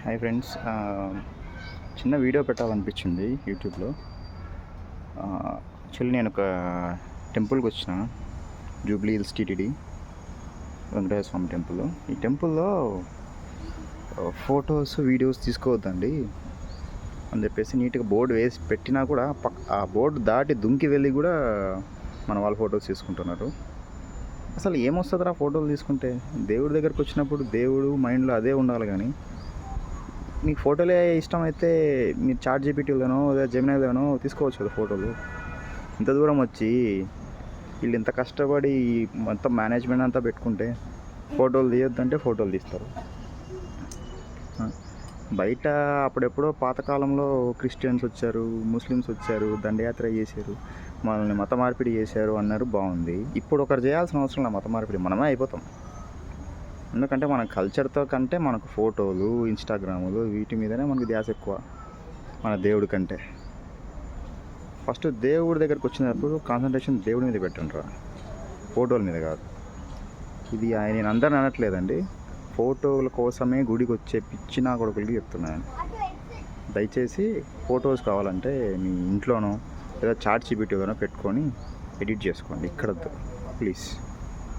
Hi friends, చిన్న video పెట్టాలనిపించింది యూట్యూబ్లో. Actually నేను ఒక టెంపుల్కి వచ్చిన, జూబ్లీ హిల్స్ టీటీడీ వెంకటేశ్వర స్వామి టెంపుల్. ఈ టెంపుల్లో ఫొటోస్ వీడియోస్ తీసుకోవద్దండి అని చెప్పేసి నీట్గా బోర్డు వేసి పెట్టినా కూడా ఆ బోర్డు దాటి దుంకి వెళ్ళి కూడా మన వాళ్ళ ఫొటోస్ తీసుకుంటున్నారు. అసలు ఏమొస్తుందిరా ఫోటోలు తీసుకుంటే? దేవుడి దగ్గరకు వచ్చినప్పుడు దేవుడు మైండ్లో అదే ఉండాలి. కానీ మీకు ఫోటోలే ఇష్టమైతే మీరు చాట్ జీపీటీలోనో లేదా జెమినైలోనో తీసుకోవచ్చు కదా ఫోటోలు. ఇంత దూరం వచ్చి వీళ్ళు ఇంత కష్టపడి మొత్తం మేనేజ్మెంట్ అంతా పెట్టుకుంటే ఫోటోలు తీయొద్దంటే ఫోటోలు తీస్తారు. బయట అప్పుడెప్పుడో పాతకాలంలో క్రిస్టియన్స్ వచ్చారు, ముస్లిమ్స్ వచ్చారు, దండయాత్ర చేశారు, మనల్ని మత మార్పిడి చేశారు అన్నారు, బాగుంది. ఇప్పుడు ఒకరు చేయాల్సిన అవసరం లేదు మత మార్పిడి, మనమే అయిపోతాం. ఎందుకంటే మన కల్చర్తో కంటే మనకు ఫోటోలు, ఇన్స్టాగ్రాములు వీటి మీదనే మనకు ధ్యాస ఎక్కువ మన దేవుడి కంటే. ఫస్ట్ దేవుడి దగ్గరకు వచ్చినప్పుడు కాన్సన్ట్రేషన్ దేవుడి మీద పెట్టండి, ఫోటోల మీద కాదు. ఇది నేను అందరిని అనట్లేదండి, ఫోటోల కోసమే గుడికి వచ్చే పిచ్చి నా కొడుకులకి చెప్తున్నాను. దయచేసి ఫొటోస్ కావాలంటే మీ ఇంట్లోనో లేదా చాట్ జీపీటీలోనో పెట్టుకొని ఎడిట్ చేసుకోండి, ఇక్కడ ప్లీజ్.